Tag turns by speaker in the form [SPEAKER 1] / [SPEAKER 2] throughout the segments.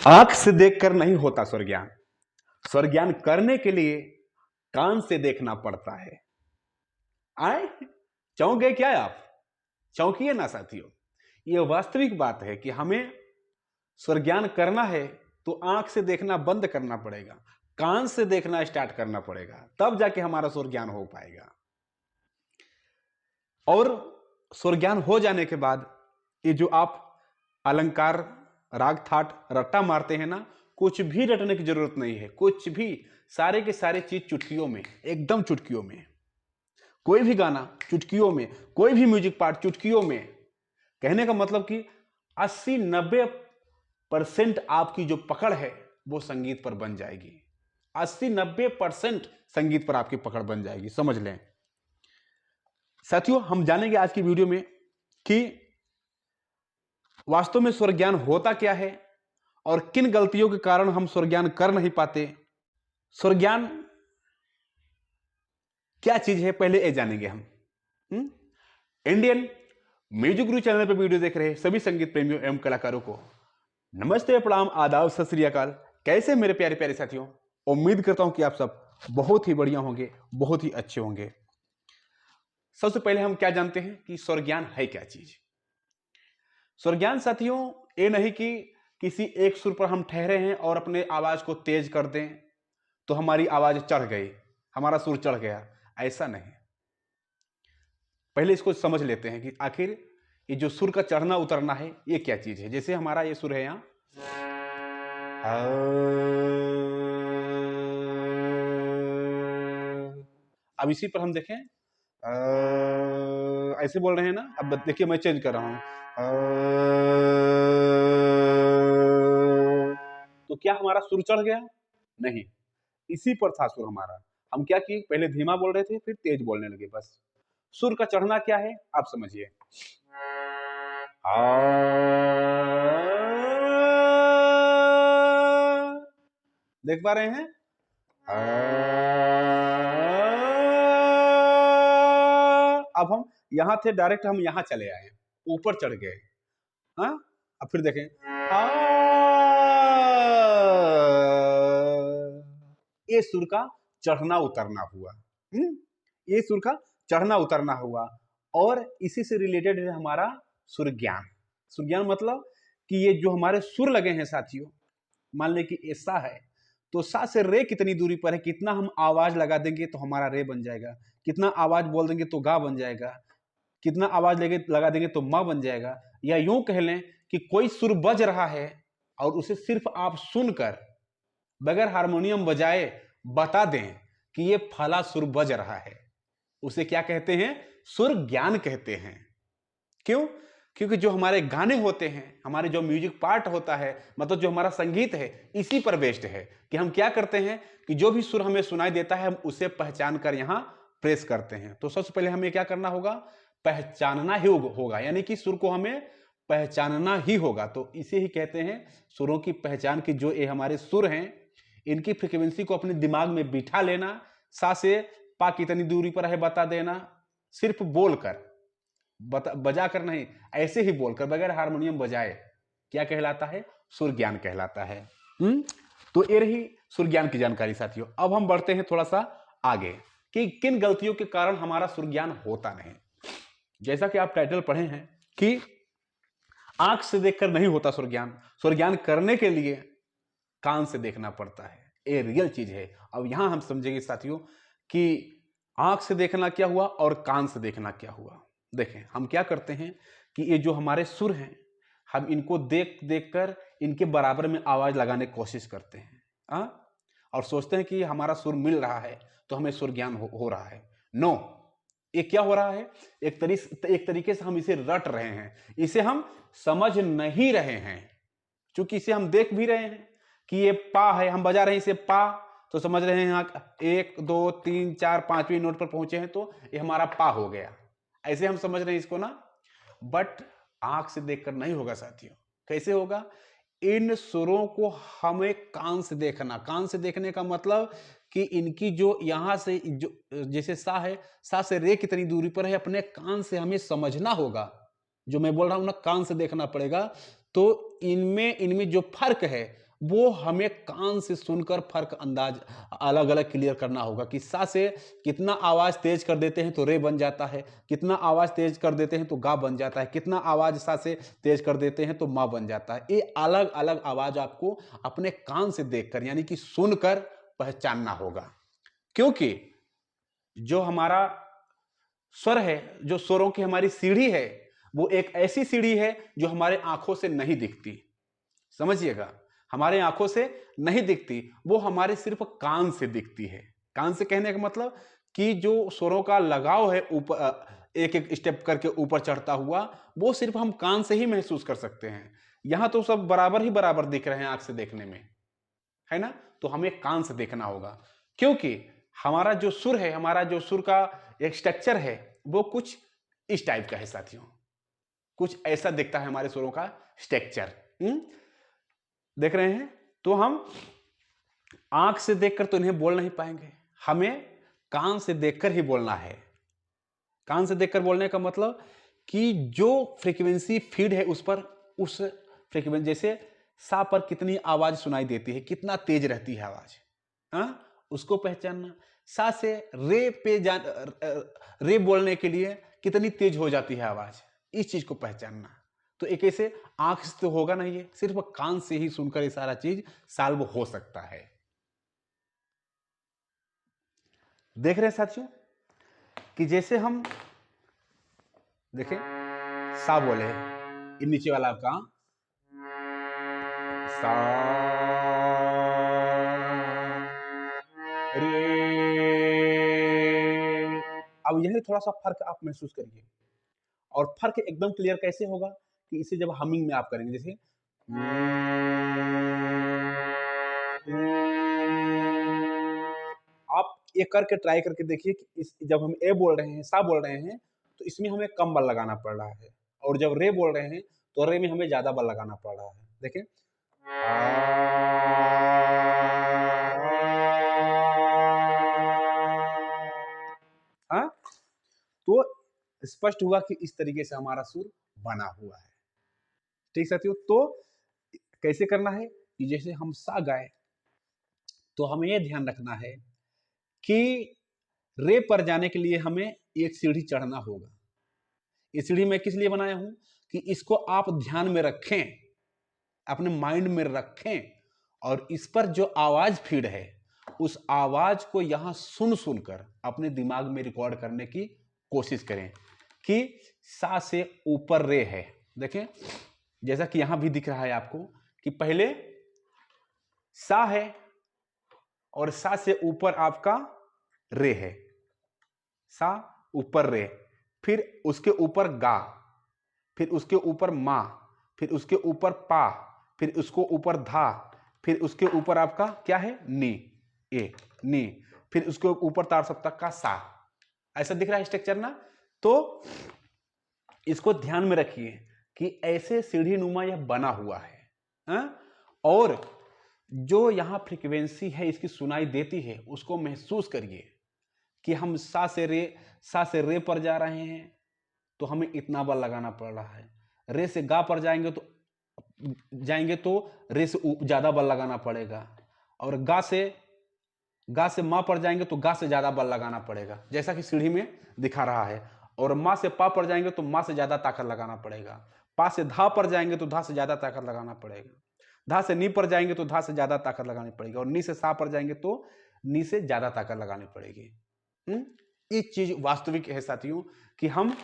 [SPEAKER 1] आंख से देखकर नहीं होता स्वर ज्ञान। स्वर ज्ञान करने के लिए कान से देखना पड़ता है। आए चौंक गए क्या आप? चौंकिए ना साथियों, यह वास्तविक बात है कि हमें स्वर ज्ञान करना है तो आंख से देखना बंद करना पड़ेगा, कान से देखना स्टार्ट करना पड़ेगा, तब जाके हमारा स्वर ज्ञान हो पाएगा। और स्वर ज्ञान हो जाने के बाद ये जो आप अलंकार, राग, थाट, रट्टा मारते हैं ना, कुछ भी रटने की जरूरत नहीं है। कुछ भी, सारे के सारे चीज चुटकियों में, एकदम चुटकियों में। कोई भी गाना चुटकियों में, कोई भी म्यूजिक पार्ट चुटकियों में। कहने का मतलब कि 80-90% आपकी जो पकड़ है वो संगीत पर बन जाएगी। 80-90% संगीत पर आपकी पकड़ बन जाएगी, समझ लें साथियों। हम जानेंगे आज की वीडियो में कि वास्तव में स्वर ज्ञान होता क्या है और किन गलतियों के कारण हम स्वर ज्ञान कर नहीं पाते। स्वर ज्ञान क्या चीज है पहले ये जानेंगे हम। इंडियन म्यूजिक गुरु चैनल पर वीडियो देख रहे सभी संगीत प्रेमियों एवं कलाकारों को नमस्ते, प्रणाम, आदाब, सत श्री अकाल। कैसे मेरे प्यारे प्यारे साथियों, उम्मीद करता हूं कि आप सब बहुत ही बढ़िया होंगे, बहुत ही अच्छे होंगे। सबसे पहले हम क्या जानते हैं कि स्वर ज्ञान है क्या चीज। स्वर ज्ञान साथियों ये नहीं कि किसी एक सुर पर हम ठहरे हैं और अपने आवाज को तेज कर दें तो हमारी आवाज चढ़ गई, हमारा सुर चढ़ गया, ऐसा नहीं। पहले इसको समझ लेते हैं कि आखिर ये जो सुर का चढ़ना उतरना है ये क्या चीज है। जैसे हमारा ये सुर है यहां, अब इसी पर हम देखें ऐसे बोल रहे हैं ना। अब देखिए मैं चेंज कर रहा हूं, तो क्या हमारा सुर चढ़ गया? नहीं, इसी पर था सुर हमारा। हम क्या किए, पहले धीमा बोल रहे थे फिर तेज बोलने लगे, बस। सुर का चढ़ना क्या है आप समझिए। देख पा रहे हैं? अब हम यहां थे, डायरेक्ट हम यहां चले आए, ऊपर चढ़ गए। हाँ, अब फिर देखें, ये सुर का चढ़ना उतरना हुआ। ये सुर का चढ़ना उतरना हुआ। और इसी से रिलेटेड है हमारा सुर ज्ञान। सुर ज्ञान मतलब कि ये जो हमारे सुर लगे हैं साथियों, मान लें कि ऐसा है तो सा से रे कितनी दूरी पर है, कितना हम आवाज लगा देंगे तो हमारा रे बन जाएगा, कितना आवाज बोल देंगे तो गा बन जाएगा, कितना आवाज लगा देंगे तो मां बन जाएगा। या यूं कह लें कि कोई सुर बज रहा है और उसे सिर्फ आप सुनकर बगैर हारमोनियम बजाए बता दें कि ये फला सुर बज रहा है, उसे क्या कहते हैं? सुर ज्ञान कहते हैं। क्यों? क्योंकि जो हमारे गाने होते हैं, हमारे जो म्यूजिक पार्ट होता है, मतलब जो हमारा संगीत है, इसी पर बेस्ड है कि हम क्या करते हैं कि जो भी सुर हमें सुनाई देता है हम उसे पहचान कर यहां प्रेस करते हैं। तो सबसे पहले हमें क्या करना होगा? पहचानना ही होगा, यानी कि सुर को हमें पहचानना ही होगा। तो इसे ही कहते हैं सुरों की पहचान की। जो ये हमारे सुर हैं इनकी फ्रीक्वेंसी को अपने दिमाग में बिठा लेना, सा से पा कितनी दूरी पर है बता देना, सिर्फ बोलकर, बजा कर नहीं, ऐसे ही बोलकर बगैर हारमोनियम बजाए, क्या कहलाता है? सुर ज्ञान कहलाता है। तो ये रही सुर ज्ञान की जानकारी साथियों। अब हम बढ़ते हैं थोड़ा सा आगे कि किन गलतियों के कारण हमारा सुर ज्ञान होता नहीं। जैसा कि आप टाइटल पढ़े हैं कि आंख से देखकर नहीं होता सुर ज्ञान, सुर ज्ञान करने के लिए कान से देखना पड़ता है। ये रियल चीज है। अब यहां हम समझेंगे साथियों कि आंख से देखना क्या हुआ और कान से देखना क्या हुआ। देखें, हम क्या करते हैं कि ये जो हमारे सुर हैं हम इनको देख देख कर इनके बराबर में आवाज लगाने की कोशिश करते हैं और सोचते हैं कि हमारा सुर मिल रहा है तो हमें सुर ज्ञान हो रहा है। नो, ये क्या हो रहा है? एक तरीके से हम इसे रट रहे हैं, इसे हम समझ नहीं रहे हैं। क्योंकि इसे हम देख भी रहे हैं कि ये पा है, हम बजा रहे हैं इसे पा, तो समझ रहे हैं यहाँ 1 2 3 4 5वीं नोट पर पहुंचे हैं तो ये हमारा पा हो गया, ऐसे हम समझ रहे हैं इसको ना। बट आंख से देखकर नहीं होगा साथियों। कैसे होगा? इन सुरों को हमें कान से देखना। कान से देखने का मतलब कि इनकी जो यहां से जो जैसे सा है, सा से रे कितनी दूरी पर है, अपने कान से हमें समझना होगा। जो मैं बोल रहा हूं ना, कान से देखना पड़ेगा। तो इनमें जो फर्क है वो हमें कान से सुनकर फर्क अंदाज अलग अलग क्लियर करना होगा कि सा से कितना आवाज तेज कर देते हैं तो रे बन जाता है, कितना आवाज तेज कर देते हैं तो गा बन जाता है, कितना आवाज सा से तेज कर देते हैं तो मा बन जाता है। ये अलग अलग आवाज आपको अपने कान से देखकर यानी कि सुनकर पहचानना होगा, क्योंकि जो हमारा स्वर है, जो स्वरों की हमारी सीढ़ी है, वो एक ऐसी सीढ़ी है जो हमारे आंखों से नहीं दिखती। समझिएगा, हमारे आंखों से नहीं दिखती, वो हमारे सिर्फ कान से दिखती है। कान से कहने का मतलब कि जो स्वरों का लगाव है ऊपर एक एक स्टेप करके ऊपर चढ़ता हुआ, वो सिर्फ हम कान से ही महसूस कर सकते हैं। यहां तो सब बराबर ही बराबर दिख रहे हैं आंख से देखने में, है ना? तो हमें कान से देखना होगा, क्योंकि हमारा जो सुर है, हमारा जो सुर का एक स्ट्रक्चर है, वो कुछ इस टाइप का है साथियों। कुछ ऐसा दिखता है हमारे सुरों का स्ट्रक्चर। देख रहे हैं? तो हम आंख से देखकर तो इन्हें बोल नहीं पाएंगे, हमें कान से देखकर ही बोलना है। कान से देखकर बोलने का मतलब कि जो फ्रीक्वेंसी फीड है उस पर, उस फ्रीक्वेंसी, जैसे सा पर कितनी आवाज सुनाई देती है, कितना तेज रहती है आवाज, उसको पहचानना। सा से रे पे रे बोलने के लिए कितनी तेज हो जाती है आवाज, इस चीज को पहचानना। तो एक ऐसे आंख से तो होगा नहीं, है सिर्फ कान से ही सुनकर ये सारा चीज सॉल्व हो सकता है। देख रहे हैं साथियों कि जैसे हम देखें सा बोले, ये नीचे वाला आपका सा रे। अब यही थोड़ा सा फर्क आप महसूस करिए, और फर्क एकदम क्लियर कैसे होगा कि इसे जब हमिंग में आप करेंगे, जैसे आप ये करके ट्राई करके देखिए कि इस जब हम ए बोल रहे हैं, सा बोल रहे हैं, तो इसमें हमें कम बल लगाना पड़ रहा है, और जब रे बोल रहे हैं तो रे में हमें ज्यादा बल लगाना पड़ रहा है। देखें, हाँ, तो स्पष्ट हुआ कि इस तरीके से हमारा सुर बना हुआ है। ठीक साथियों, तो कैसे करना है कि जैसे हम सा गाए तो हमें यह ध्यान रखना है कि रे पर जाने के लिए हमें एक सीढ़ी चढ़ना होगा। ये सीढ़ी मैं किस लिए बनाया हूं कि इसको आप ध्यान में रखें, अपने माइंड में रखें, और इस पर जो आवाज फीड है उस आवाज को यहां सुन सुनकर अपने दिमाग में रिकॉर्ड करने की कोशिश करें कि सा से ऊपर रे है। देखें, जैसा कि यहां भी दिख रहा है आपको कि पहले सा है और सा से ऊपर आपका रे है, सा ऊपर रे, फिर उसके ऊपर गा, फिर उसके ऊपर मा, फिर उसके ऊपर पा, फिर उसको ऊपर धा, फिर उसके ऊपर आपका क्या है नी, ए नी, फिर उसके ऊपर तार सप्तक का सा। ऐसा दिख रहा है स्ट्रक्चर ना? तो इसको ध्यान में रखिए कि ऐसे सीढ़ी नुमा यह बना हुआ है, और जो यहां फ्रीक्वेंसी है इसकी सुनाई देती है उसको महसूस करिए कि हम सा से रे पर जा रहे हैं तो हमें इतना बल लगाना पड़ रहा है, रे से गा पर जाएंगे तो रे से ज्यादा बल लगाना पड़ेगा, और गा से मा पर जाएंगे तो गा से ज्यादा बल लगाना पड़ेगा, जैसा कि सीढ़ी में दिखा रहा है। और मा से पा पर जाएंगे तो मा से ज्यादा ताकत लगाना पड़ेगा, पा से धा पर जाएंगे तो धा से ज्यादा ताकत लगाना पड़ेगा, धा से नी पर जाएंगे तो धा से ज्यादा ताकत लगानी पड़ेगी, और नी से सा पर जाएंगे तो नी से ज्यादा ताकत लगानी पड़ेगी। ये चीज वास्तविक है साथियों कि हम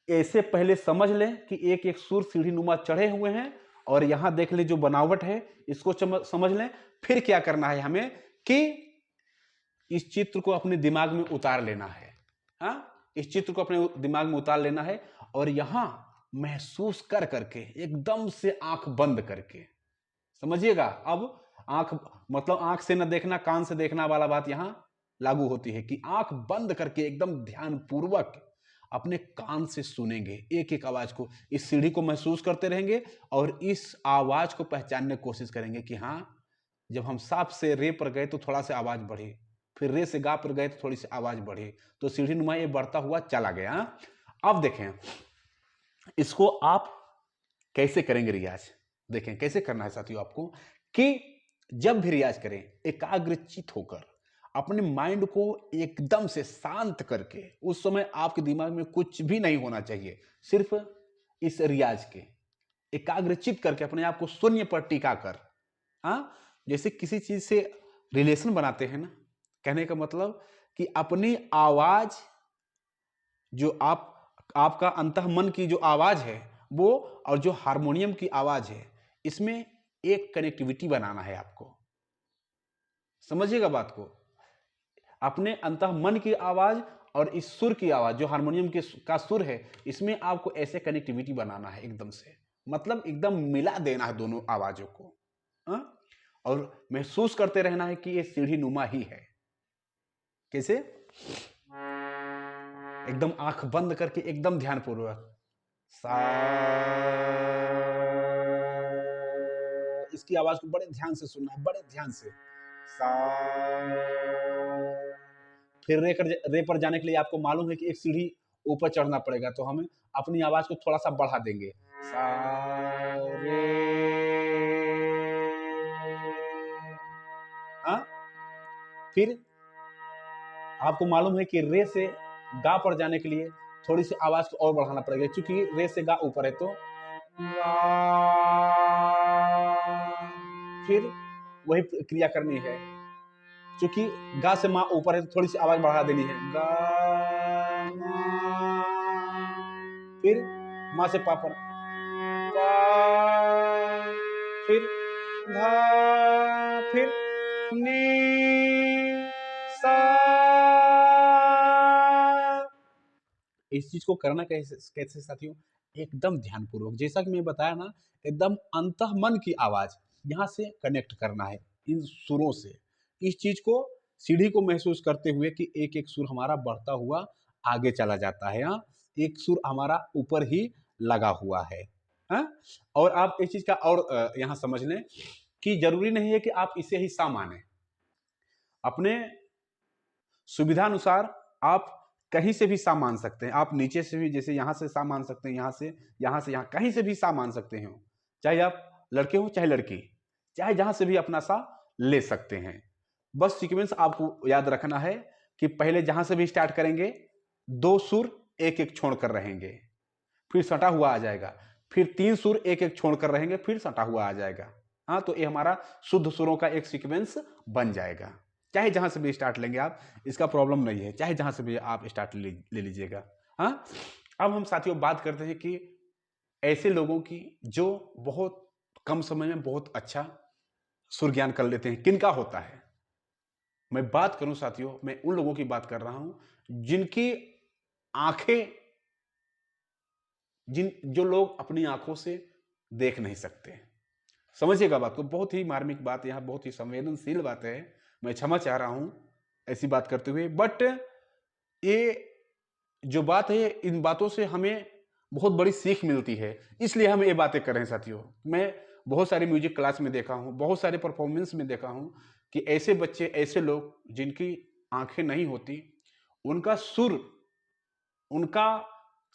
[SPEAKER 1] ऐसे पहले समझ लें कि एक एक सुर सीढ़ी नुमा चढ़े हुए हैं, और यहां देख ले जो बनावट है इसको समझ लें। फिर क्या करना है हमें कि इस चित्र को अपने दिमाग में उतार लेना है, इस चित्र को अपने दिमाग में उतार लेना है, और यहां महसूस कर करके एकदम से आंख बंद करके समझिएगा। अब आंख मतलब आंख से न देखना कान से देखना वाला बात यहां लागू होती है कि आंख बंद करके एकदम ध्यान पूर्वक अपने कान से सुनेंगे एक एक आवाज को, इस सीढ़ी को महसूस करते रहेंगे, और इस आवाज को पहचानने की कोशिश करेंगे कि हाँ, जब हम साफ से रे पर गए तो थोड़ा सा आवाज बढ़ी, फिर रे से गा पर गए तो थोड़ी सी आवाज बढ़ी, तो सीढ़ी नुमा ये बढ़ता हुआ चला गया। अब देखें इसको आप कैसे करेंगे रियाज। देखें कैसे करना है साथियों आपको, कि जब भी रियाज करें एकाग्रचित होकर अपने माइंड को एकदम से शांत करके, उस समय आपके दिमाग में कुछ भी नहीं होना चाहिए, सिर्फ इस रियाज के एकाग्रचित करके अपने आप को शून्य पर टिका कर, हाँ, जैसे किसी चीज से रिलेशन बनाते हैं ना, कहने का मतलब कि अपनी आवाज जो आपका अंतः मन की जो आवाज है वो, और जो हारमोनियम की आवाज है, इसमें एक कनेक्टिविटी बनाना है आपको। समझिएगा बात को, अपने अंतः मन की आवाज और इस सुर की आवाज जो हारमोनियम के का सुर है, इसमें आपको ऐसे कनेक्टिविटी बनाना है एकदम से, मतलब एकदम मिला देना है दोनों आवाजों को, हाँ? और महसूस करते रहना है कि ये सीढ़ी नुमा ही है। कैसे? एकदम आंख बंद करके एकदम ध्यानपूर्वक सा, इसकी आवाज को बड़े ध्यान से सुनना है, बड़े ध्यान से सा। फिर रे पर जाने के लिए आपको मालूम है कि एक सीढ़ी ऊपर चढ़ना पड़ेगा, तो हम अपनी आवाज को थोड़ा सा बढ़ा देंगे, सा रे, हाँ? फिर आपको मालूम है कि रे से गा पर जाने के लिए थोड़ी सी आवाज को और बढ़ाना पड़ेगा, क्योंकि रे से गा ऊपर है, तो फिर वही क्रिया करनी है, क्योंकि गा से माँ ऊपर है तो थोड़ी सी आवाज बढ़ा देनी है, गा मा, फिर माँ से पा पर पा, फिर धा, फिर नी सा। इस चीज को करना कैसे साथियों? एकदम ध्यानपूर्वक, जैसा कि मैं बताया ना, एकदम अंतः मन की आवाज यहां से कनेक्ट करना है इन सुरों से। इस चीज को, सीढ़ी को महसूस करते हुए कि एक एक सुर हमारा बढ़ता हुआ आगे चला जाता है, हाँ? एक सुर हमारा ऊपर ही लगा हुआ है, हाँ? और आप इस चीज का और यहां समझ लें कि जरूरी नहीं है कि आप इसे ही सा माने, अपने सुविधानुसार आप कहीं से भी सा मान सकते हैं। आप नीचे से भी, जैसे यहां से सा मान सकते हैं, यहां से यहां कहीं से भी सा मान सकते हैं, चाहे आप लड़के हो चाहे लड़की, चाहे जहां से भी अपना सा ले सकते हैं। बस सीक्वेंस आपको याद रखना है कि पहले जहां से भी स्टार्ट करेंगे, दो सुर एक एक छोड़कर रहेंगे, फिर सटा हुआ आ जाएगा, फिर तीन सुर एक एक छोड़कर रहेंगे, फिर सटा हुआ आ जाएगा, हाँ? तो ये हमारा शुद्ध सुरों का एक सीक्वेंस बन जाएगा। चाहे जहां से भी स्टार्ट लेंगे आप, इसका प्रॉब्लम नहीं है, चाहे जहां से भी आप स्टार्ट ले लीजिएगा, हाँ? अब हम साथियों बात करते हैं कि ऐसे लोगों की जो बहुत कम समय में बहुत अच्छा सुर ज्ञान कर लेते हैं, किनका होता है? मैं बात करूं साथियों, मैं उन लोगों की बात कर रहा हूं जिनकी आंखें, जो लोग अपनी आंखों से देख नहीं सकते। समझिएगा बात को, बहुत ही मार्मिक बात, यहां बहुत ही संवेदनशील बात है, मैं क्षमा चाह रहा हूं ऐसी बात करते हुए, बट ये जो बात है, इन बातों से हमें बहुत बड़ी सीख मिलती है, इसलिए हम ये बातें कर रहे हैं साथियों। मैं बहुत सारे म्यूजिक क्लास में देखा हूं, बहुत सारे परफॉर्मेंस में देखा हूं कि ऐसे बच्चे, ऐसे लोग जिनकी आंखें नहीं होती, उनका सुर, उनका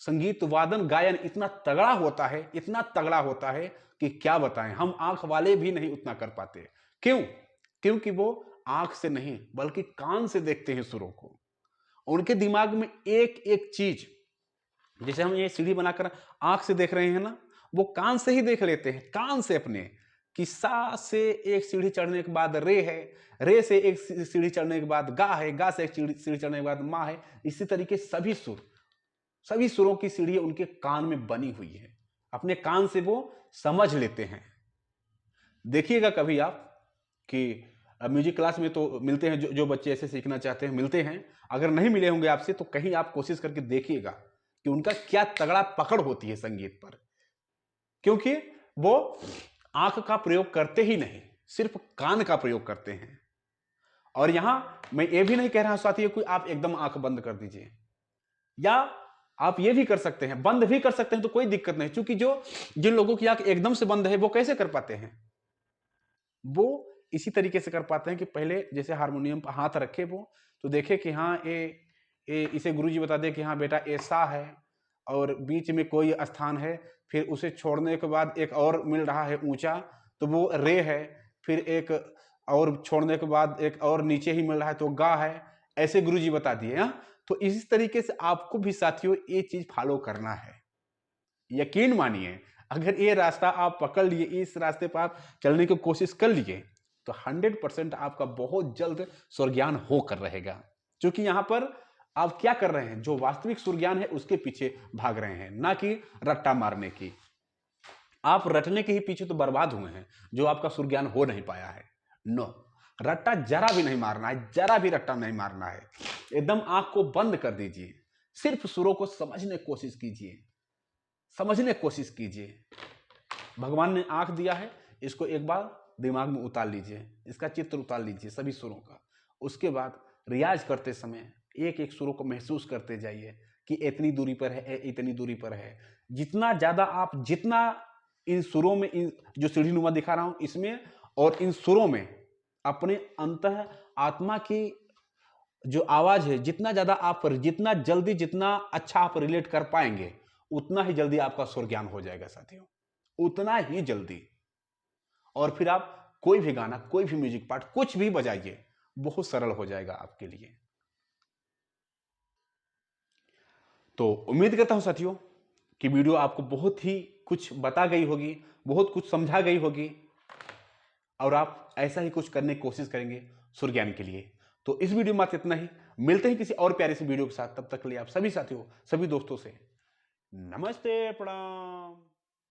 [SPEAKER 1] संगीत वादन गायन इतना तगड़ा होता है, इतना तगड़ा होता है कि क्या बताएं, हम आंख वाले भी नहीं उतना कर पाते। क्यों? क्योंकि वो आंख से नहीं बल्कि कान से देखते हैं सुरों को। उनके दिमाग में एक एक चीज, जैसे हम ये सीढ़ी बनाकर आंख से देख रहे हैं ना, वो कान से ही देख लेते हैं, कान से अपने, कि सा से एक सीढ़ी चढ़ने के बाद रे है, रे से एक सीढ़ी चढ़ने के बाद गा है, गा से एक सीढ़ी चढ़ने के बाद मा है। इसी तरीके सभी सुर, सभी सुरों की सीढ़ी उनके कान में बनी हुई है, अपने कान से वो समझ लेते हैं। देखिएगा कभी आप कि म्यूजिक क्लास में तो मिलते हैं, जो बच्चे ऐसे सीखना चाहते हैं मिलते हैं, अगर नहीं मिले होंगे आपसे तो कहीं आप कोशिश करके देखिएगा कि उनका क्या तगड़ा पकड़ होती है संगीत पर, क्योंकि वो आंख का प्रयोग करते ही नहीं, सिर्फ कान का प्रयोग करते हैं। और यहां मैं ये भी नहीं कह रहा साथियों कि आप एकदम आंख बंद कर दीजिए, या आप ये भी कर सकते हैं, बंद भी कर सकते हैं, तो कोई दिक्कत नहीं, क्योंकि जिन लोगों की आंख एकदम से बंद है वो कैसे कर पाते हैं? वो इसी तरीके से कर पाते हैं कि पहले जैसे हारमोनियम पर हाथ रखे वो, तो देखे कि हाँ इसे गुरुजी बता दे कि हाँ बेटा ऐसा है, और बीच में कोई स्थान है फिर उसे छोड़ने के बाद एक और मिल रहा है ऊंचा, तो वो रे है। फिर एक और छोड़ने के बाद एक और नीचे ही मिल रहा है तो गा है। ऐसे गुरुजी बता दिए। हाँ, तो इस तरीके से आपको भी साथियों ये चीज फॉलो करना है। यकीन मानिए, अगर ये रास्ता आप पकड़ लिए, इस रास्ते पर आप चलने की कोशिश कर लिए, तो 100% आपका बहुत जल्द स्वर्ज्ञान होकर रहेगा। क्योंकि यहां पर आप क्या कर रहे हैं, जो वास्तविक स्वर्ज्ञान है उसके पीछे भाग रहे हैं, ना कि रट्टा मारने की। आप रटने के ही पीछे तो बर्बाद हुए हैं, जो आपका स्वर्ज्ञान हो नहीं पाया है। नो, रट्टा जरा भी नहीं मारना है, जरा भी रट्टा नहीं मारना है। एकदम आंख को बंद कर दीजिए, सिर्फ सुरों को समझने की कोशिश कीजिए, समझने की कोशिश कीजिए। भगवान ने आंख दिया है, इसको एक बार दिमाग में उतार लीजिए, इसका चित्र उतार लीजिए सभी सुरों का। उसके बाद रियाज करते समय एक एक सुरों को महसूस करते जाइए कि इतनी दूरी पर है, इतनी दूरी पर है। जितना ज्यादा आप, जितना इन सुरों में, इन जो सीढ़ी नुमा दिखा रहा हूं इसमें और इन सुरों में अपने अंतः आत्मा की जो आवाज है, जितना ज्यादा आप पर, जितना जल्दी, जितना अच्छा आप रिलेट कर पाएंगे, उतना ही जल्दी आपका स्वर ज्ञान हो जाएगा साथियों, उतना ही जल्दी। और फिर आप कोई भी गाना, कोई भी म्यूजिक पार्ट, कुछ भी बजाइए, बहुत सरल हो जाएगा आपके लिए। तो उम्मीद करता हूं साथियों कि वीडियो आपको बहुत ही कुछ बता गई होगी, बहुत कुछ समझा गई होगी, और आप ऐसा ही कुछ करने की कोशिश करेंगे सुर ज्ञान के लिए। तो इस वीडियो में इतना ही, मिलते हैं किसी और प्यारे सी वीडियो के साथ। तब तक के लिए आप सभी साथियों, सभी दोस्तों से नमस्ते, प्रणाम।